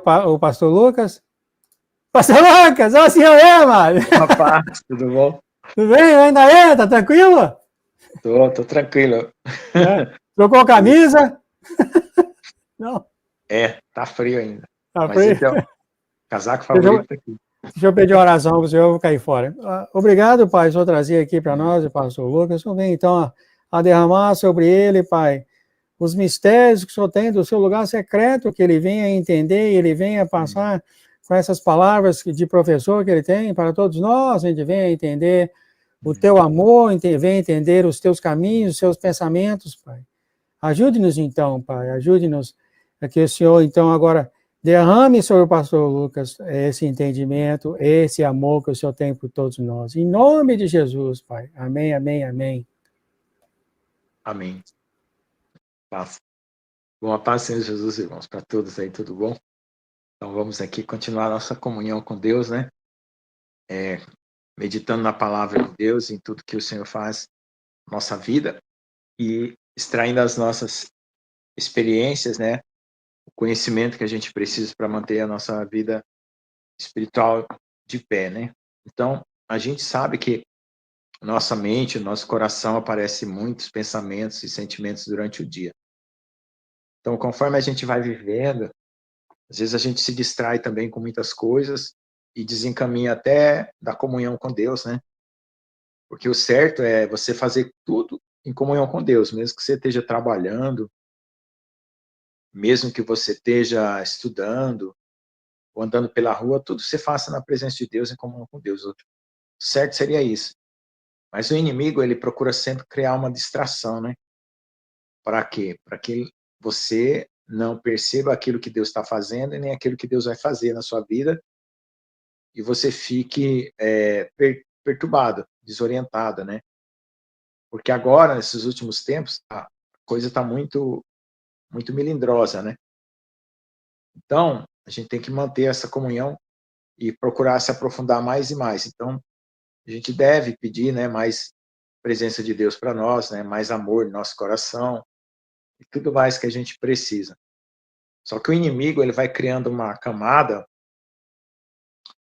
o pastor Lucas. Pastor Lucas, ó o senhor aí, mano. Rapaz, tudo bom? Tudo bem? Ainda é? Tá tranquilo? Tô tranquilo. Trocou a camisa? Não. Tá frio ainda. Tá Mas frio? esse é o casaco Deixa eu, favorito aqui. deixa eu pedir oração para o senhor, eu vou cair fora. Obrigado, Pai, o senhor trazer aqui para nós, o pastor Lucas. O senhor vem, então, a derramar sobre ele, Pai, os mistérios que o senhor tem do seu lugar secreto, que ele venha entender, ele venha passar com essas palavras de professor que ele tem para todos nós, a gente venha entender o teu amor, venha entender os teus caminhos, os seus pensamentos, Pai. Ajude-nos então, Pai, ajude-nos a que o Senhor, então, agora derrame sobre o pastor Lucas esse entendimento, esse amor que o Senhor tem por todos nós. Em nome de Jesus, Pai. Amém, amém, amém. Amém. Paz. Bom, a paz, Senhor Jesus, irmãos, para todos aí, tudo bom? Então vamos aqui continuar nossa comunhão com Deus, né? Meditando na palavra de Deus, em tudo que o Senhor faz na nossa vida e extraindo as nossas experiências, né? O conhecimento que a gente precisa para manter a nossa vida espiritual de pé, né? Então, a gente sabe que nossa mente, nosso coração aparecem muitos pensamentos e sentimentos durante o dia. Então, conforme a gente vai vivendo, às vezes a gente se distrai também com muitas coisas e desencaminha até da comunhão com Deus, né? Porque o certo é você fazer tudo em comunhão com Deus, mesmo que você esteja trabalhando, mesmo que você esteja estudando, ou andando pela rua, tudo você faça na presença de Deus, em comunhão com Deus. O certo seria isso. Mas o inimigo, ele procura sempre criar uma distração, né? Para quê? Para que você não perceba aquilo que Deus está fazendo e nem aquilo que Deus vai fazer na sua vida e você fique perturbado, desorientado, né? Porque agora, nesses últimos tempos, a coisa está muito, muito melindrosa, né? Então, a gente tem que manter essa comunhão e procurar se aprofundar mais e mais. Então, a gente deve pedir, né, mais presença de Deus para nós, né, mais amor no nosso coração e tudo mais que a gente precisa. Só que o inimigo, ele vai criando uma camada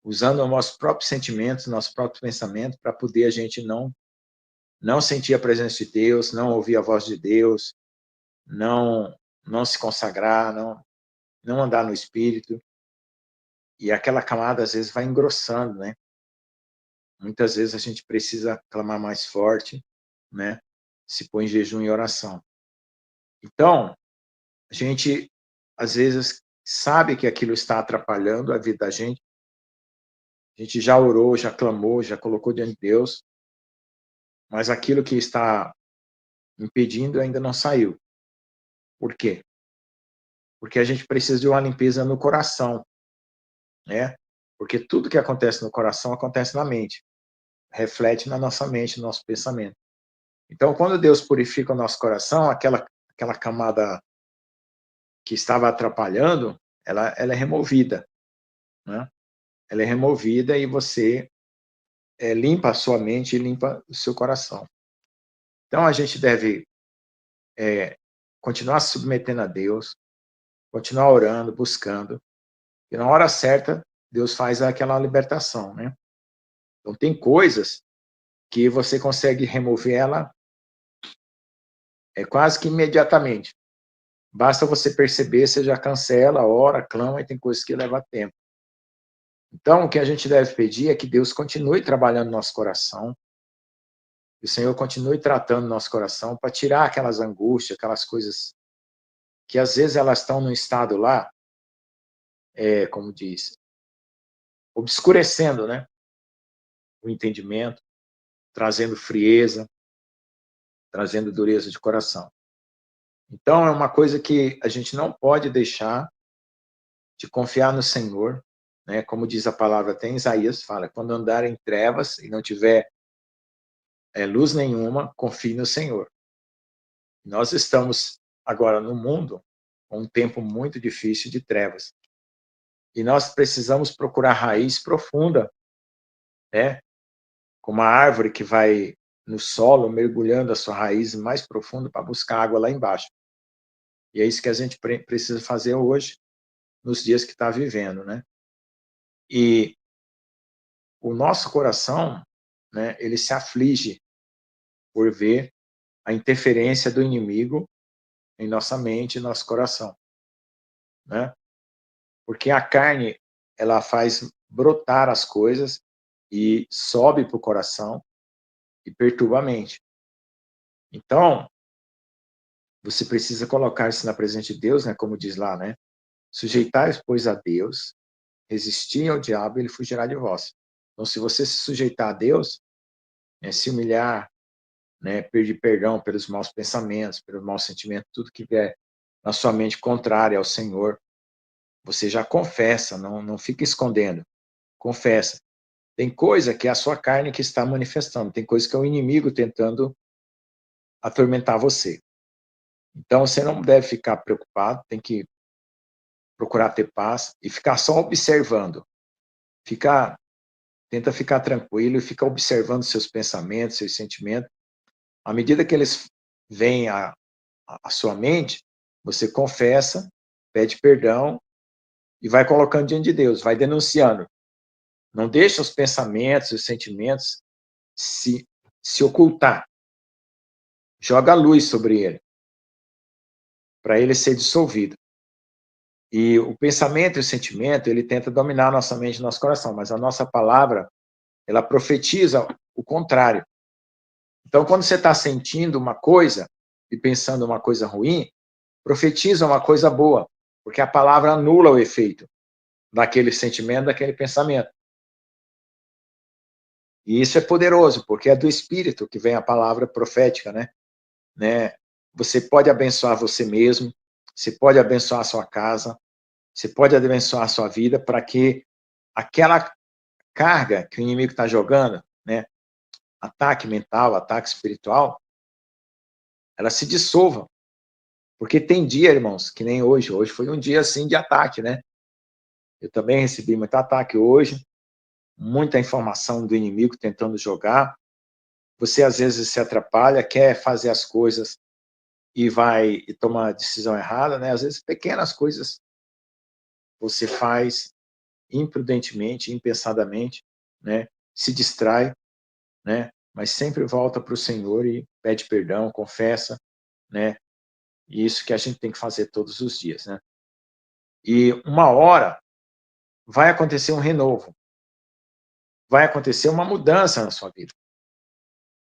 usando os nossos próprios sentimentos, nosso próprio pensamento para poder a gente não sentir a presença de Deus, não ouvir a voz de Deus, não se consagrar, não andar no espírito. E aquela camada às vezes vai engrossando, né? Muitas vezes a gente precisa clamar mais forte, né? Se põe em jejum e oração. Então, a gente, às vezes, sabe que aquilo está atrapalhando a vida da gente. A gente já orou, já clamou, já colocou diante de Deus, mas aquilo que está impedindo ainda não saiu. Por quê? Porque a gente precisa de uma limpeza no coração, né? Porque tudo que acontece no coração acontece na mente, reflete na nossa mente, no nosso pensamento. Então, quando Deus purifica o nosso coração, aquela camada que estava atrapalhando, ela é removida, né? Ela é removida e você limpa a sua mente e limpa o seu coração. Então, a gente deve continuar se submetendo a Deus, continuar orando, buscando, e na hora certa, Deus faz aquela libertação, né? Então, tem coisas que você consegue remover ela quase que imediatamente. Basta você perceber, você já cancela, ora, clama, e tem coisas que levam tempo. Então, o que a gente deve pedir é que Deus continue trabalhando no nosso coração, que o Senhor continue tratando nosso coração para tirar aquelas angústias, aquelas coisas que às vezes elas estão num estado lá, como diz, obscurecendo, né, o entendimento, trazendo frieza, trazendo dureza de coração. Então, é uma coisa que a gente não pode deixar de confiar no Senhor, né? Como diz a palavra até em Isaías, fala, quando andar em trevas e não tiver luz nenhuma, confie no Senhor. Nós estamos agora no mundo com um tempo muito difícil de trevas. E nós precisamos procurar raiz profunda, né? Como a árvore que vai no solo, mergulhando a sua raiz mais profunda para buscar água lá embaixo. E é isso que a gente precisa fazer hoje, nos dias que está vivendo, né? E o nosso coração, né, ele se aflige por ver a interferência do inimigo em nossa mente e nosso coração, né? Porque a carne, ela faz brotar as coisas e sobe para o coração e perturba a mente. Então, você precisa colocar-se na presença de Deus, né, como diz lá, né? Sujeitai-vos, pois, a Deus, resistir ao diabo e ele fugirá de vós. Então, se você se sujeitar a Deus, né, se humilhar, né, pedir perdão pelos maus pensamentos, pelos maus sentimentos, tudo que vier na sua mente contrária ao Senhor, você já confessa, não fica escondendo, confessa. Tem coisa que é a sua carne que está manifestando, tem coisa que é o inimigo tentando atormentar você. Então, você não deve ficar preocupado, tem que procurar ter paz e ficar só observando. Tenta ficar tranquilo e fica observando seus pensamentos, seus sentimentos. À medida que eles vêm à sua mente, você confessa, pede perdão e vai colocando diante de Deus, vai denunciando. Não deixa os pensamentos, os sentimentos se ocultar. Joga a luz sobre ele, para ele ser dissolvido. E o pensamento e o sentimento, ele tenta dominar a nossa mente e nosso coração, mas a nossa palavra, ela profetiza o contrário. Então, quando você está sentindo uma coisa e pensando uma coisa ruim, profetiza uma coisa boa, porque a palavra anula o efeito daquele sentimento, daquele pensamento. E isso é poderoso, porque é do Espírito que vem a palavra profética, né? Você pode abençoar você mesmo, você pode abençoar a sua casa, você pode abençoar a sua vida para que aquela carga que o inimigo está jogando, né? Ataque mental, ataque espiritual, ela se dissolva. Porque tem dia, irmãos, que nem hoje. Hoje foi um dia, assim, de ataque, né? Eu também recebi muito ataque hoje, muita informação do inimigo tentando jogar. Você, às vezes, se atrapalha, quer fazer as coisas e toma a decisão errada, né? Às vezes, pequenas coisas você faz imprudentemente, impensadamente, né? Se distrai, né? Mas sempre volta para o Senhor e pede perdão, confessa, né? E isso que a gente tem que fazer todos os dias, né? E uma hora vai acontecer um renovo, vai acontecer uma mudança na sua vida.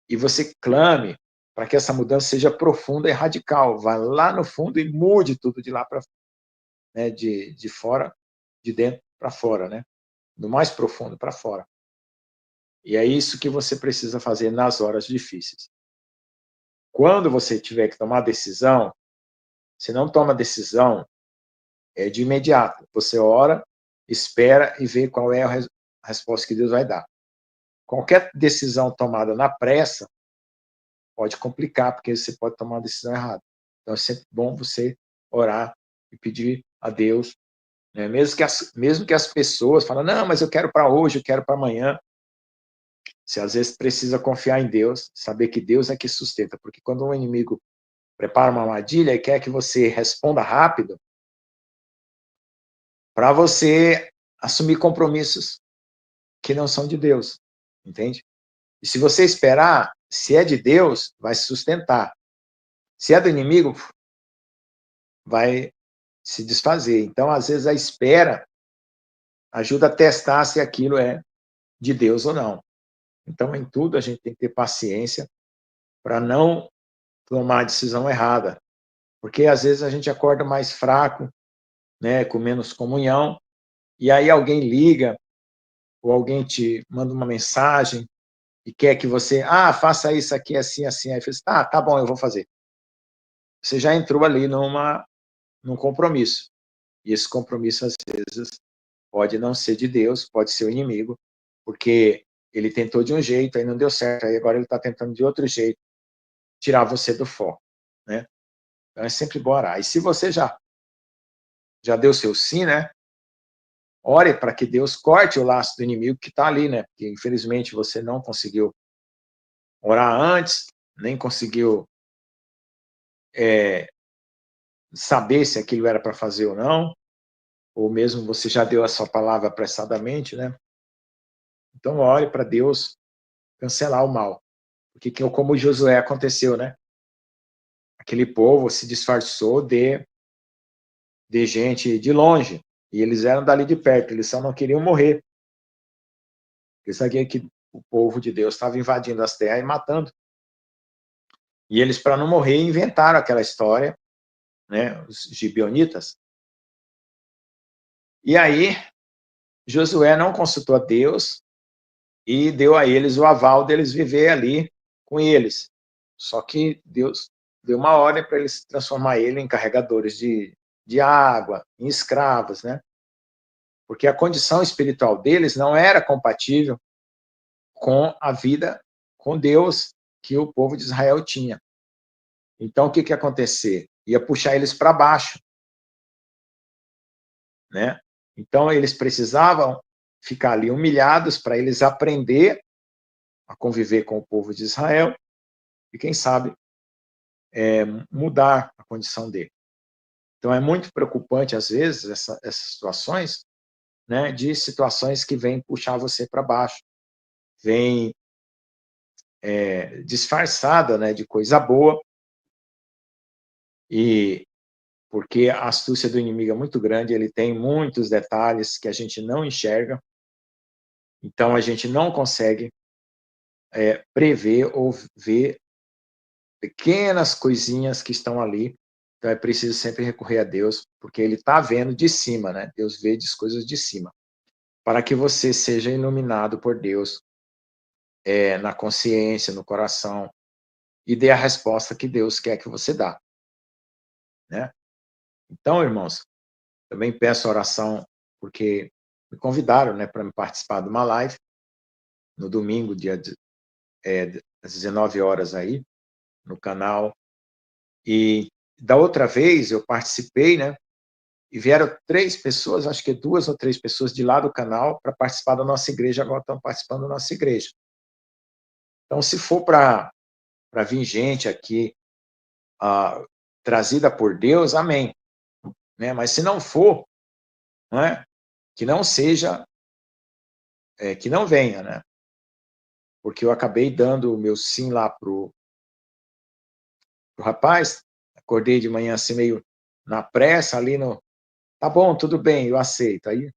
E você clame para que essa mudança seja profunda e radical. Vá lá no fundo e mude tudo de lá para, né, de fora, de dentro para fora, né? Do mais profundo para fora. E é isso que você precisa fazer nas horas difíceis. Quando você tiver que tomar decisão, você não toma decisão de imediato. Você ora, espera e vê qual é a resposta que Deus vai dar. Qualquer decisão tomada na pressa pode complicar, porque você pode tomar uma decisão errada. Então é sempre bom você orar e pedir a Deus, né? Mesmo que as pessoas falem, não, mas eu quero para hoje, eu quero para amanhã. Você às vezes precisa confiar em Deus, saber que Deus é que sustenta, porque quando um inimigo prepara uma armadilha e quer que você responda rápido, para você assumir compromissos que não são de Deus, entende? E se você esperar, se é de Deus, vai se sustentar. Se é do inimigo, vai se desfazer. Então, às vezes, a espera ajuda a testar se aquilo é de Deus ou não. Então, em tudo, a gente tem que ter paciência para não tomar a decisão errada. Porque, às vezes, a gente acorda mais fraco, né, com menos comunhão, e aí alguém liga, ou alguém te manda uma mensagem e quer que você, faça isso aqui, assim, assim. Aí você diz, tá bom, eu vou fazer. Você já entrou ali num compromisso. E esse compromisso, às vezes, pode não ser de Deus, pode ser o inimigo, porque ele tentou de um jeito, aí não deu certo, aí agora ele está tentando de outro jeito tirar você do foco, né? Então é sempre bom orar. E se você já deu seu sim, né? Ore para que Deus corte o laço do inimigo que está ali, né? Porque infelizmente você não conseguiu orar antes, nem conseguiu saber se aquilo era para fazer ou não, ou mesmo você já deu a sua palavra apressadamente, né? Então ore para Deus cancelar o mal. Porque como Josué aconteceu, né? Aquele povo se disfarçou de gente de longe, e eles eram dali de perto, eles só não queriam morrer. Eles sabiam que o povo de Deus estava invadindo as terras e matando. E eles, para não morrer, inventaram aquela história, né? Os gibeonitas. E aí, Josué não consultou a Deus e deu a eles o aval deles viver ali com eles. Só que Deus deu uma ordem para eles transformar ele em carregadores de água, em escravos, né? Porque a condição espiritual deles não era compatível com a vida com Deus que o povo de Israel tinha. Então, o que ia acontecer? Ia puxar eles para baixo, né? Então, eles precisavam ficar ali humilhados para eles aprender a conviver com o povo de Israel e, quem sabe, mudar a condição dele. Então, é muito preocupante, às vezes, essas situações, né, de situações que vêm puxar você para baixo, vêm disfarçada, né, de coisa boa, e porque a astúcia do inimigo é muito grande, ele tem muitos detalhes que a gente não enxerga, então a gente não consegue prever ou ver pequenas coisinhas que estão ali. Então é preciso sempre recorrer a Deus, porque ele está vendo de cima, né? Deus vê as coisas de cima. Para que você seja iluminado por Deus na consciência, no coração, e dê a resposta que Deus quer que você dá, né? Então, irmãos, também peço oração, porque me convidaram, né, para me participar de uma live no domingo, às 19 horas aí, no canal. E da outra vez eu participei, né, e vieram 3 pessoas, acho que 2 ou 3 pessoas de lá do canal para participar da nossa igreja, agora estão participando da nossa igreja. Então, se for para vir gente aqui trazida por Deus, amém. Né? Mas se não for, não é? Que não seja, que não venha, né? Porque eu acabei dando o meu sim lá pro rapaz, acordei de manhã assim meio na pressa ali no, tá bom, tudo bem, eu aceito. Aí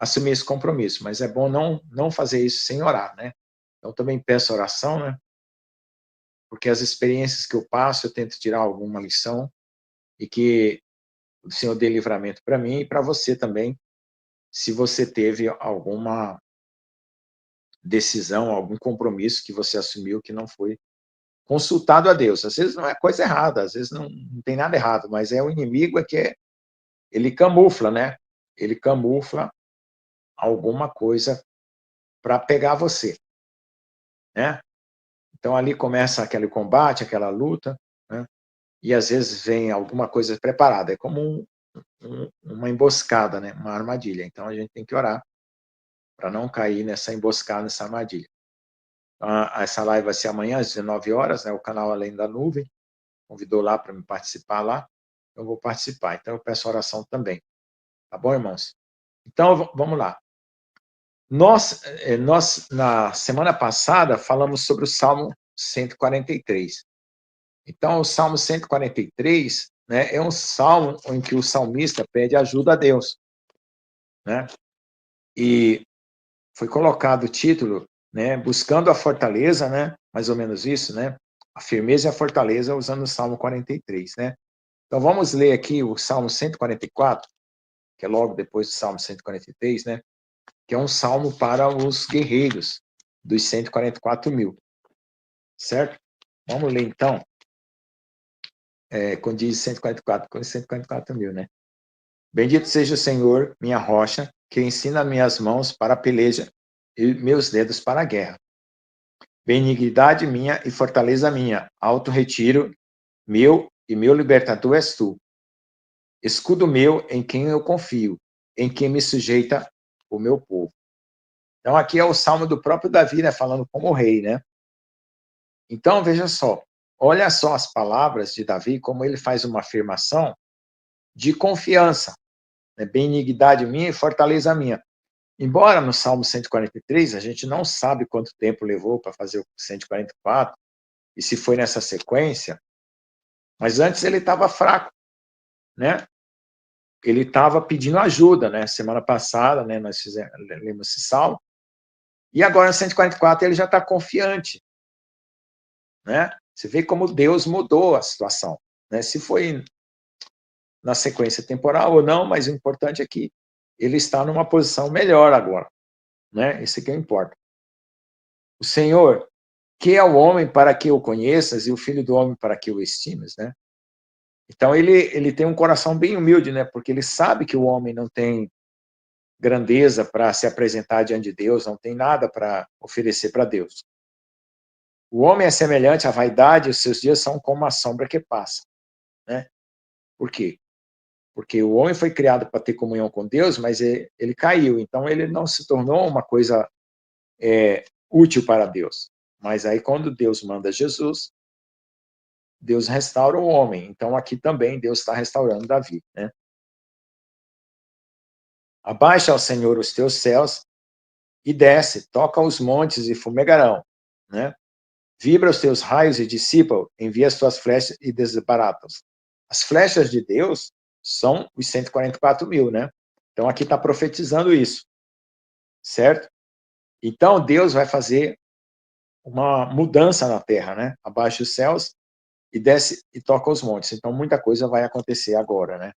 assumi esse compromisso, mas é bom não fazer isso sem orar, né? Então também peço oração, né? Porque as experiências que eu passo, eu tento tirar alguma lição e que o Senhor dê livramento para mim e para você também, se você teve alguma decisão, algum compromisso que você assumiu que não foi consultado a Deus. Às vezes não é coisa errada, às vezes não tem nada errado, mas é o inimigo ele camufla, né? Ele camufla alguma coisa para pegar você, né? Então ali começa aquele combate, aquela luta, né? E às vezes vem alguma coisa preparada, é como uma emboscada, né? Uma armadilha. Então a gente tem que orar para não cair nessa emboscada, nessa armadilha. Essa live vai ser amanhã às 19 horas, né? O canal Além da Nuvem convidou lá para me participar lá, eu vou participar. Então eu peço oração também. Tá bom, irmãos? Então vamos lá. Nós, na semana passada, falamos sobre o Salmo 143. Então, o Salmo 143, né, é um salmo em que o salmista pede ajuda a Deus, né? E foi colocado o título, né, buscando a fortaleza, né? Mais ou menos isso, né? A firmeza e a fortaleza usando o Salmo 43, né? Então, vamos ler aqui o Salmo 144, que é logo depois do Salmo 143, né? Que é um salmo para os guerreiros dos 144 mil, certo? Vamos ler então, quando diz 144, com 144 mil, né? Bendito seja o Senhor, minha rocha, que ensina minhas mãos para a peleja e meus dedos para a guerra. Benignidade minha e fortaleza minha, alto retiro meu e meu libertador és tu. Escudo meu em quem eu confio, em quem me sujeita o meu povo. Então aqui é o salmo do próprio Davi, né, falando como rei, né? Então veja só, olha só as palavras de Davi, como ele faz uma afirmação de confiança, né? Benignidade minha e fortaleza minha. Embora no Salmo 143, a gente não sabe quanto tempo levou para fazer o 144, e se foi nessa sequência, mas antes ele estava fraco, né? Ele estava pedindo ajuda, né? Semana passada, né, lemos esse salmo, e agora no 144 ele já está confiante, né? Você vê como Deus mudou a situação, né? Se foi na sequência temporal ou não, mas o importante é que ele está numa posição melhor agora, né? Isso que importa. O Senhor, que é o homem para que o conheças e o filho do homem para que o estimes, né? Então ele tem um coração bem humilde, né? Porque ele sabe que o homem não tem grandeza para se apresentar diante de Deus, não tem nada para oferecer para Deus. O homem é semelhante à vaidade, os seus dias são como a sombra que passa, né? Por quê? Porque o homem foi criado para ter comunhão com Deus, mas ele caiu, então ele não se tornou uma coisa útil para Deus. Mas aí quando Deus manda Jesus, Deus restaura o homem. Então aqui também Deus está restaurando Davi, né? Abaixa ao Senhor os teus céus e desce, toca os montes e fumegarão, né? Vibra os teus raios e dissipa, envia as tuas flechas e desbarata-os. As flechas de Deus são os 144 mil, né? Então aqui está profetizando isso, certo? Então Deus vai fazer uma mudança na terra, né? Abaixa os céus e desce e toca os montes. Então muita coisa vai acontecer agora, né?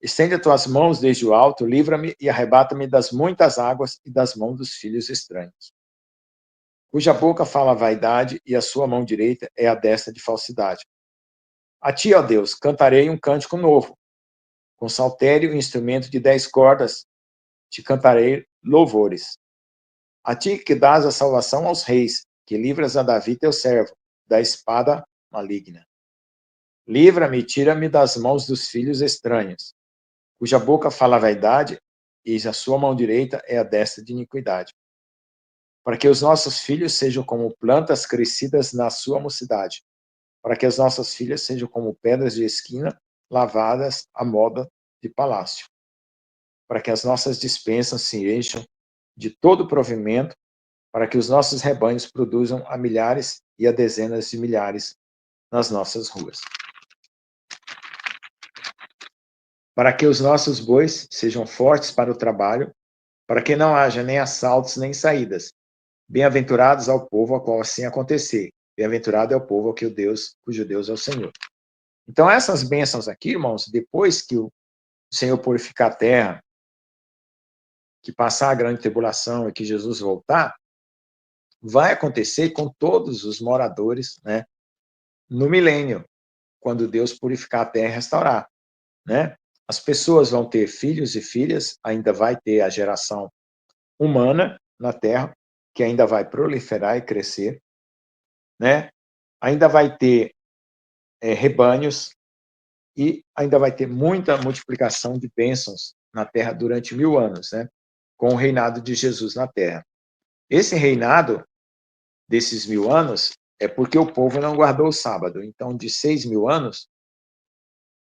Estende as tuas mãos desde o alto, livra-me e arrebata-me das muitas águas e das mãos dos filhos estranhos. Cuja boca fala a vaidade e a sua mão direita é a destra de falsidade. A ti, ó Deus, cantarei um cântico novo. Com saltério e instrumento de 10 cordas, te cantarei louvores. A ti que dás a salvação aos reis, que livras a Davi teu servo, da espada maligna. Livra-me e tira-me das mãos dos filhos estranhos, cuja boca fala a vaidade e a sua mão direita é a destra de iniquidade. Para que os nossos filhos sejam como plantas crescidas na sua mocidade, para que as nossas filhas sejam como pedras de esquina, lavadas à moda de palácio, para que as nossas dispensas se encham de todo provimento, para que os nossos rebanhos produzam a milhares e a dezenas de milhares nas nossas ruas. Para que os nossos bois sejam fortes para o trabalho, para que não haja nem assaltos nem saídas. Bem-aventurados ao povo ao qual assim acontecer. Bem-aventurado é o povo ao que cujo Deus é o Senhor. Então, essas bênçãos aqui, irmãos, depois que o Senhor purificar a terra, que passar a grande tribulação e que Jesus voltar, vai acontecer com todos os moradores, né, no milênio, quando Deus purificar a terra e restaurar, né? As pessoas vão ter filhos e filhas, ainda vai ter a geração humana na terra, que ainda vai proliferar e crescer, né? Ainda vai ter rebanhos e ainda vai ter muita multiplicação de bênçãos na terra durante 1000 anos, né? Com o reinado de Jesus na terra. Esse reinado desses 1000 anos é porque o povo não guardou o sábado. Então, de 6.000 anos,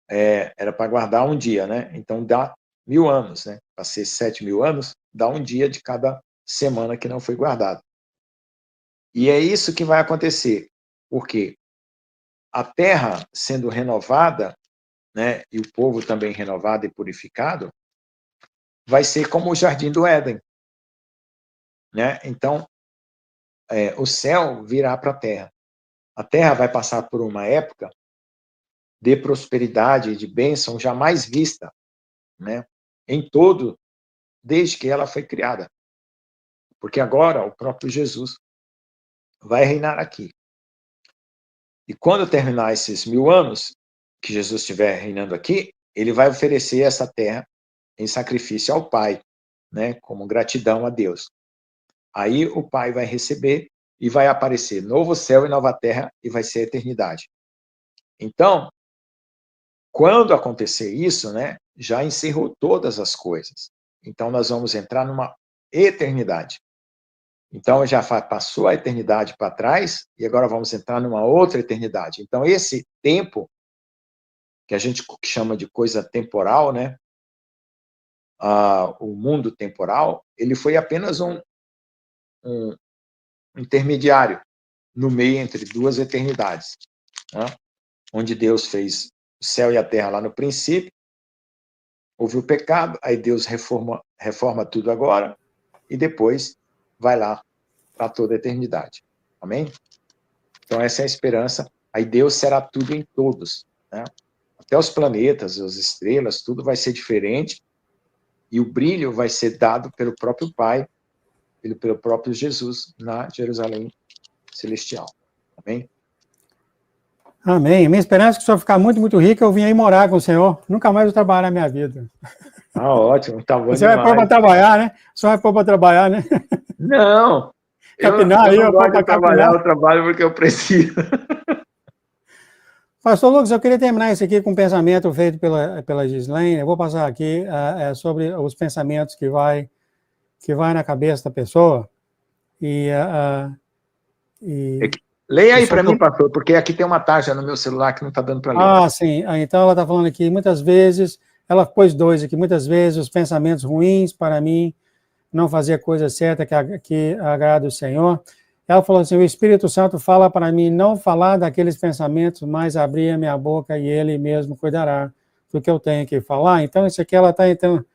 era para guardar um dia, né? Então, dá 1000 anos, né? Para ser 7.000 anos, dá um dia de cada semana que não foi guardado. E é isso que vai acontecer. Porque a terra sendo renovada, né? E o povo também renovado e purificado, vai ser como o Jardim do Éden, né? Então, o céu virá para a terra. A terra vai passar por uma época de prosperidade e de bênção jamais vista, né? Em todo, desde que ela foi criada. Porque agora o próprio Jesus vai reinar aqui. E quando terminar esses 1000 anos, que Jesus estiver reinando aqui, ele vai oferecer essa terra em sacrifício ao Pai, né? Como gratidão a Deus. Aí o Pai vai receber e vai aparecer novo céu e nova terra e vai ser a eternidade. Então, quando acontecer isso, né, já encerrou todas as coisas. Então nós vamos entrar numa eternidade. Então já passou a eternidade para trás e agora vamos entrar numa outra eternidade. Então esse tempo que a gente chama de coisa temporal, né, o mundo temporal, ele foi apenas um intermediário no meio entre duas eternidades, né? Onde Deus fez o céu e a terra lá no princípio, houve o pecado, aí Deus reforma tudo agora, e depois vai lá para toda a eternidade. Amém? Então essa é a esperança. Aí Deus será tudo em todos, né? Até os planetas, as estrelas, tudo vai ser diferente, e o brilho vai ser dado pelo próprio Pai, pelo próprio Jesus, na Jerusalém celestial. Amém? Amém. Minha esperança é que se eu ficar muito, muito rico, eu vim aí morar com o Senhor. Nunca mais vou trabalhar na minha vida. Ah, ótimo, tá bom Você vai pôr para demais. trabalhar, né? Você vai pôr para trabalhar, né? Não, Capinar eu aí, não eu pôr gosto para de trabalhar, capinar. eu trabalho porque eu preciso. Pastor Lucas, eu queria terminar isso aqui com um pensamento feito pela Gislaine. Eu vou passar aqui sobre os pensamentos que vai na cabeça da pessoa. Leia aí para mim, pastor, porque aqui tem uma taxa no meu celular que não está dando para ler. Ah, sim. Então ela está falando aqui, muitas vezes, ela pôs 2 aqui, muitas vezes os pensamentos ruins para mim, não fazer a coisa certa que agrada o Senhor. Ela falou assim, o Espírito Santo fala para mim não falar daqueles pensamentos, mas abrir a minha boca e Ele mesmo cuidará do que eu tenho que falar. Então, isso aqui ela está entrando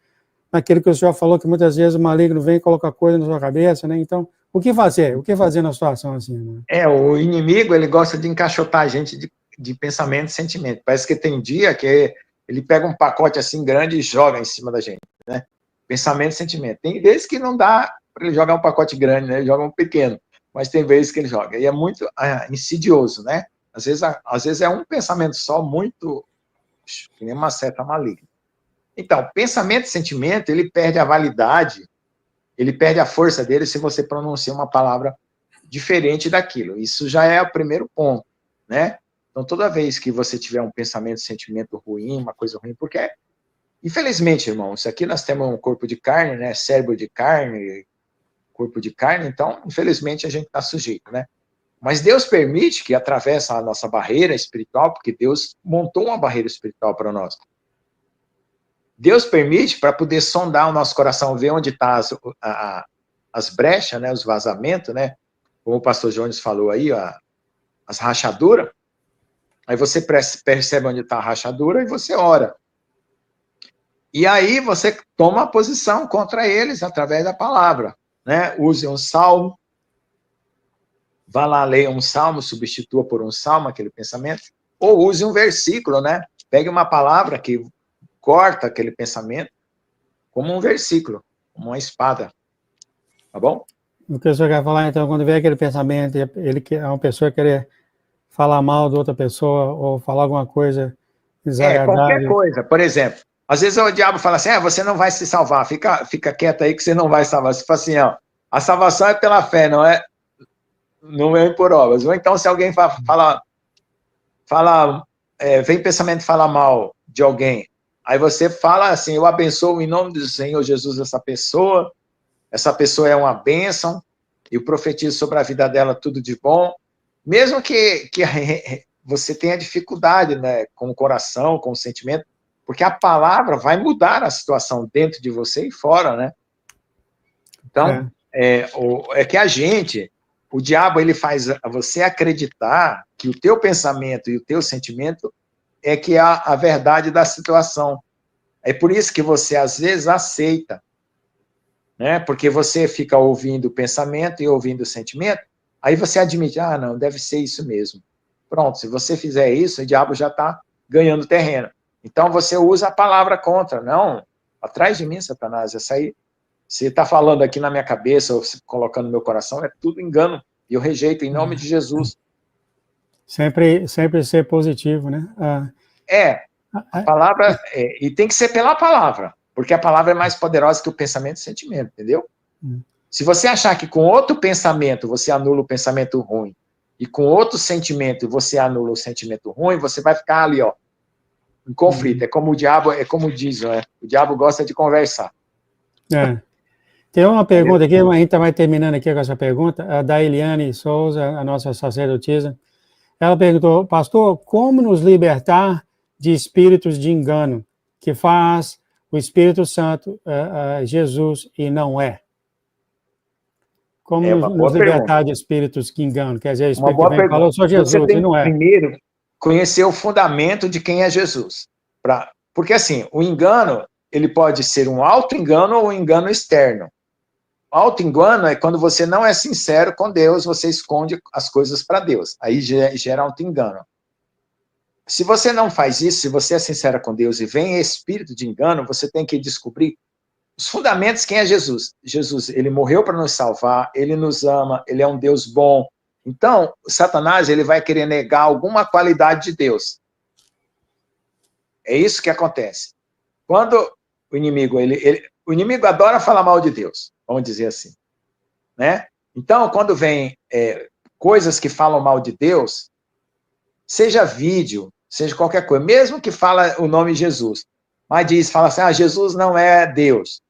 naquilo que o senhor falou, que muitas vezes o maligno vem e coloca coisa na sua cabeça, né? Então, o que fazer? O que fazer na situação assim? Né? O inimigo, ele gosta de encaixotar a gente de pensamento e sentimento. Parece que tem dia que ele pega um pacote assim grande e joga em cima da gente, né? Pensamento e sentimento. Tem vezes que não dá para ele jogar um pacote grande, né? Ele joga um pequeno, mas tem vezes que ele joga. E é muito insidioso, né? Às vezes é um pensamento só, muito, que nem uma seta maligna. Então, pensamento e sentimento, ele perde a validade, ele perde a força dele se você pronuncia uma palavra diferente daquilo. Isso já é o primeiro ponto, né? Então, toda vez que você tiver um pensamento, sentimento ruim, uma coisa ruim, porque, infelizmente, irmão, isso aqui nós temos um corpo de carne, né? Cérebro de carne, corpo de carne, então, infelizmente, a gente está sujeito, né? Mas Deus permite que atravesse a nossa barreira espiritual, porque Deus montou uma barreira espiritual para nós. Deus permite para poder sondar o nosso coração, ver onde estão as brechas, né? Os vazamentos, né? Como o pastor Jones falou aí, as rachaduras. Aí você percebe onde está a rachadura e você ora. E aí você toma a posição contra eles através da palavra, né? Use um salmo, vá lá, leia um salmo, substitua por um salmo aquele pensamento, ou use um versículo, né? Pegue uma palavra que corta aquele pensamento como um versículo, como uma espada. Tá bom? O que o senhor quer falar, então, quando vem aquele pensamento, ele é uma pessoa querer falar mal de outra pessoa ou falar alguma coisa desagradável. Qualquer coisa. Por exemplo, às vezes o diabo fala assim, você não vai se salvar, fica quieto aí que você não vai salvar. Você fala assim, a salvação é pela fé, não é por obras. Ou então, se alguém vem pensamento falar mal de alguém, aí você fala assim, eu abençoo em nome do Senhor Jesus essa pessoa é uma bênção, eu profetizo sobre a vida dela tudo de bom, mesmo que você tenha dificuldade, né, com o coração, com o sentimento, porque a palavra vai mudar a situação dentro de você e fora, né? Então, é que o diabo, ele faz você acreditar que o teu pensamento e o teu sentimento é que é a verdade da situação. É por isso que você, às vezes, aceita, né? Porque você fica ouvindo o pensamento e ouvindo o sentimento, aí você admite, não, deve ser isso mesmo. Pronto, se você fizer isso, o diabo já está ganhando terreno. Então, você usa a palavra contra. Não, atrás de mim, Satanás, essa aí, você está falando aqui na minha cabeça, ou colocando no meu coração, é tudo engano. E eu rejeito em nome de Jesus. Sempre ser positivo, né? A palavra, e tem que ser pela palavra, porque a palavra é mais poderosa que o pensamento e o sentimento, entendeu? Se você achar que com outro pensamento você anula o pensamento ruim, e com outro sentimento você anula o sentimento ruim, você vai ficar ali, em conflito. É como o diabo, como diz, né? O diabo gosta de conversar. Tem uma pergunta aqui, a gente vai terminando aqui com essa pergunta, a da Eliane Souza, a nossa sacerdotisa. Ela perguntou, pastor, como nos libertar de espíritos de engano que faz o Espírito Santo Jesus e não é? Como É uma nos boa libertar pergunta. de espíritos que enganam? Quer dizer, o Uma Espírito que boa vem e fala, pergunta. eu sou Você Jesus, e tem não que é. primeiro conhecer o fundamento de quem é Jesus. Porque assim, o engano, ele pode ser um auto-engano ou um engano externo. O auto-engano é quando você não é sincero com Deus, você esconde as coisas para Deus. Aí gera auto-engano. Se você não faz isso, se você é sincero com Deus e vem espírito de engano, você tem que descobrir os fundamentos, quem é Jesus. Jesus, ele morreu para nos salvar, ele nos ama, ele é um Deus bom. Então, Satanás, ele vai querer negar alguma qualidade de Deus. É isso que acontece. Quando o inimigo, o inimigo adora falar mal de Deus, vamos dizer assim, né? Então, quando vem coisas que falam mal de Deus, seja vídeo, seja qualquer coisa, mesmo que fala o nome Jesus, mas fala assim, Jesus não é Deus.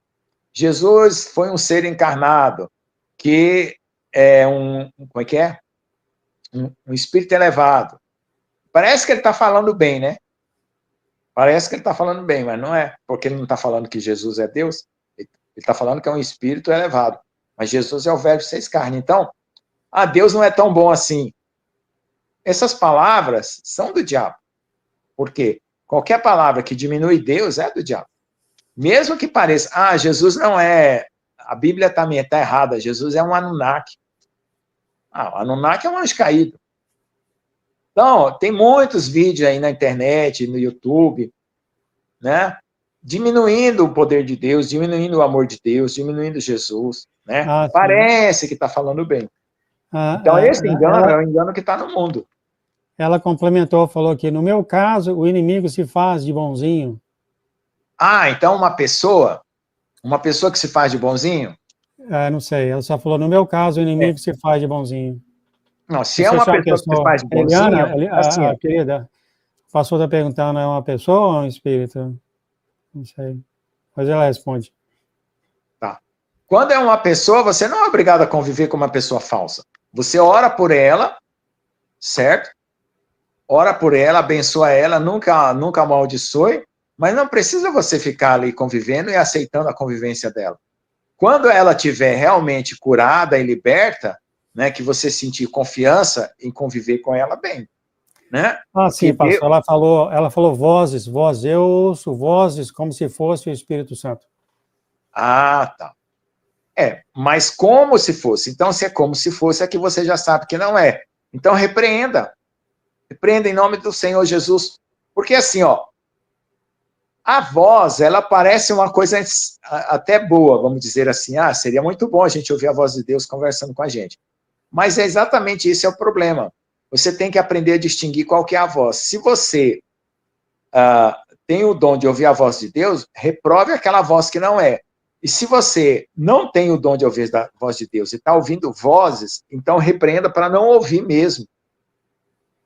Jesus foi um ser encarnado, que é como é que é? Um espírito elevado. Parece que ele está falando bem, né? Parece que ele está falando bem, mas não é, porque ele não está falando que Jesus é Deus, ele está falando que é um espírito elevado. Mas Jesus é o verbo seis carne. Então, Deus não é tão bom assim. Essas palavras são do diabo. Por quê? Qualquer palavra que diminui Deus é do diabo. Mesmo que pareça, Jesus não é, a Bíblia também está errada, Jesus é um Anunnaki. O Anunnaki é um anjo caído. Então, tem muitos vídeos aí na internet, no YouTube, né? Diminuindo o poder de Deus, diminuindo o amor de Deus, diminuindo Jesus, né? Parece que está falando bem. Então, esse engano é o engano que está no mundo. Ela complementou, falou que, no meu caso, o inimigo se faz de bonzinho. Então uma pessoa que se faz de bonzinho? Não sei, ela só falou, no meu caso, o inimigo se faz de bonzinho. Não, se é uma pessoa que se faz de bonzinho, assim... A querida, o pastor está perguntando, é uma pessoa ou é um espírito? Não sei. Mas ela responde. Tá. Quando é uma pessoa, você não é obrigado a conviver com uma pessoa falsa. Você ora por ela, certo? Ora por ela, abençoa ela, nunca amaldiçoe, mas não precisa você ficar ali convivendo e aceitando a convivência dela. Quando ela estiver realmente curada e liberta, né, que você sentir confiança em conviver com ela bem, né? Sim, pastor, ela falou vozes, eu ouço vozes como se fosse o Espírito Santo. Tá. Mas como se fosse. Então, se é como se fosse, é que você já sabe que não é. Então, repreenda. Repreenda em nome do Senhor Jesus. Porque assim, a voz, ela parece uma coisa até boa, vamos dizer assim. Seria muito bom a gente ouvir a voz de Deus conversando com a gente. Mas é exatamente esse é o problema. Você tem que aprender a distinguir qual que é a voz. Se você tem o dom de ouvir a voz de Deus, reprove aquela voz que não é. E se você não tem o dom de ouvir a voz de Deus e está ouvindo vozes, então repreenda para não ouvir mesmo.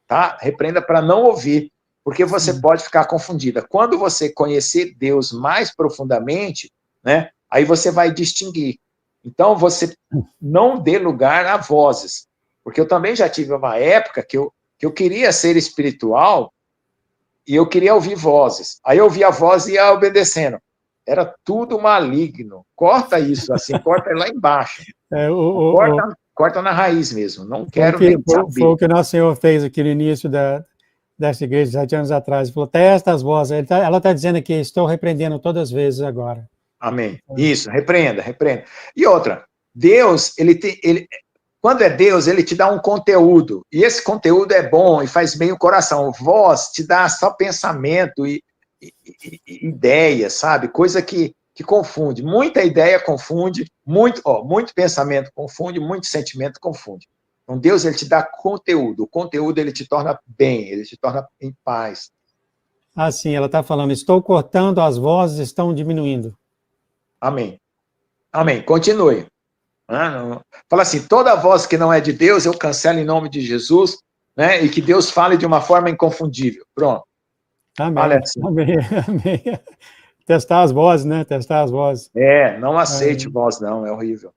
Tá? Repreenda para não ouvir, porque você pode ficar confundida. Quando você conhecer Deus mais profundamente, né, aí você vai distinguir. Então, você não dê lugar a vozes. Porque eu também já tive uma época que eu queria ser espiritual e eu queria ouvir vozes. Aí eu ouvia a voz e ia obedecendo. Era tudo maligno. Corta isso, assim, corta lá embaixo. Corta na raiz mesmo. Não quero nem saber. Foi o que o nosso Senhor fez aqui no início dessa igreja, 7 anos atrás. Ele falou, testa as vozes. Ela está dizendo aqui, estou repreendendo todas as vezes agora. Amém. Isso, repreenda. E outra, Deus, quando é Deus, ele te dá um conteúdo. E esse conteúdo é bom e faz bem o coração. Voz te dá só pensamento e ideia, sabe? Coisa que confunde. Muita ideia confunde, muito pensamento confunde, muito sentimento confunde. Então, Deus, ele te dá conteúdo. O conteúdo, ele te torna bem, ele te torna em paz. Sim, ela está falando, estou cortando, as vozes estão diminuindo. Amém. Amém. Continue. Fala assim, toda voz que não é de Deus, eu cancelo em nome de Jesus, né? E que Deus fale de uma forma inconfundível. Pronto. Amém. Assim. Amém. Testar as vozes, né? Testar as vozes. Não aceite voz, não, é horrível.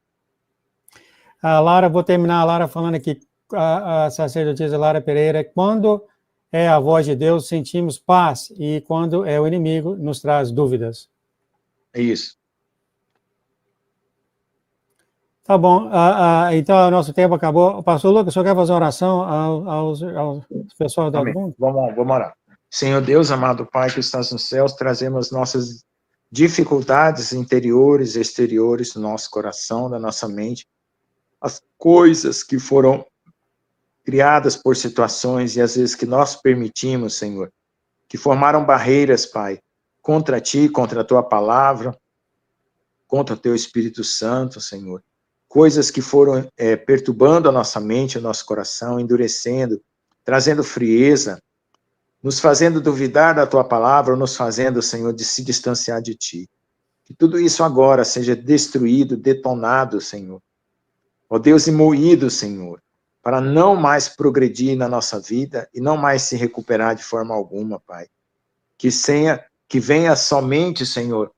A Lara, vou terminar a Lara falando aqui, a sacerdotisa Lara Pereira, quando é a voz de Deus, sentimos paz, e quando é o inimigo, nos traz dúvidas. É isso. Tá bom. Então, o nosso tempo acabou. Pastor Lucas, o senhor quer fazer uma oração ao pessoal do Amém. mundo? Vamos orar. Senhor Deus, amado Pai que estás nos céus, trazemos nossas dificuldades interiores e exteriores do nosso coração, da nossa mente, as coisas que foram criadas por situações e às vezes que nós permitimos, Senhor, que formaram barreiras, Pai, contra Ti, contra a Tua palavra, contra o Teu Espírito Santo, Senhor. Coisas que foram perturbando a nossa mente, o nosso coração, endurecendo, trazendo frieza, nos fazendo duvidar da Tua palavra, ou nos fazendo, Senhor, de se distanciar de Ti. Que tudo isso agora seja destruído, detonado, Senhor. Ó Deus, e moído, Senhor, para não mais progredir na nossa vida e não mais se recuperar de forma alguma, Pai. Que venha somente, Senhor,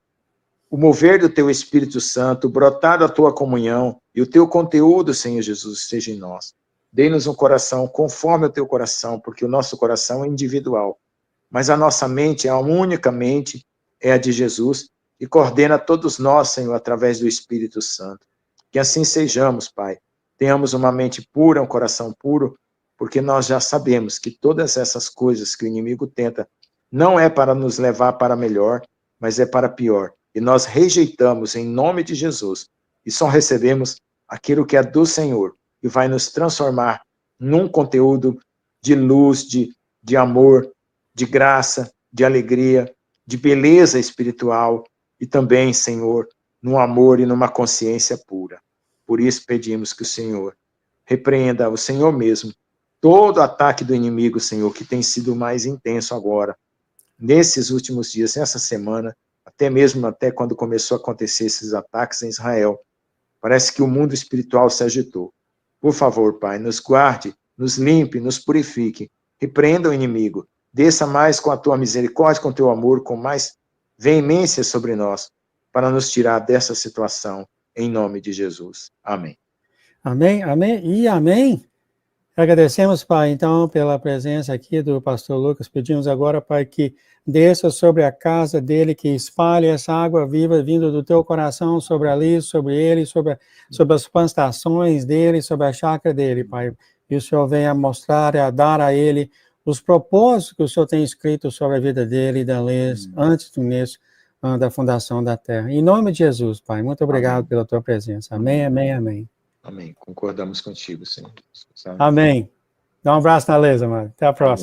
o mover do Teu Espírito Santo, brotar da Tua comunhão e o Teu conteúdo, Senhor Jesus, esteja em nós. Dê-nos um coração conforme o Teu coração, porque o nosso coração é individual. Mas a nossa mente, a única mente, é a de Jesus e coordena todos nós, Senhor, através do Espírito Santo. Que assim sejamos, Pai. Tenhamos uma mente pura, um coração puro, porque nós já sabemos que todas essas coisas que o inimigo tenta não é para nos levar para melhor, mas é para pior. E nós rejeitamos em nome de Jesus e só recebemos aquilo que é do Senhor e vai nos transformar num conteúdo de luz, de amor, de graça, de alegria, de beleza espiritual e também, Senhor, num amor e numa consciência pura. Por isso pedimos que o Senhor repreenda, o Senhor mesmo, todo ataque do inimigo, Senhor, que tem sido mais intenso agora, nesses últimos dias, nessa semana, até quando começou a acontecer esses ataques em Israel. Parece que o mundo espiritual se agitou. Por favor, Pai, nos guarde, nos limpe, nos purifique, repreenda o inimigo, desça mais com a Tua misericórdia, com o Teu amor, com mais veemência sobre nós, para nos tirar dessa situação, em nome de Jesus. Amém. Amém, amém e amém. Agradecemos, Pai, então, pela presença aqui do pastor Lucas. Pedimos agora, Pai, que desça sobre a casa dele, que espalhe essa água viva vindo do teu coração sobre ali, sobre ele, sobre as plantações dele, sobre a chácara dele, Pai. E o Senhor venha mostrar e a dar a ele os propósitos que o Senhor tem escrito sobre a vida dele, antes do início da fundação da terra. Em nome de Jesus, Pai, muito obrigado pela tua presença. Amém, amém, amém. Amém. Concordamos contigo, Senhor. Amém. Dá um abraço na Lesa, mano. Até a próxima.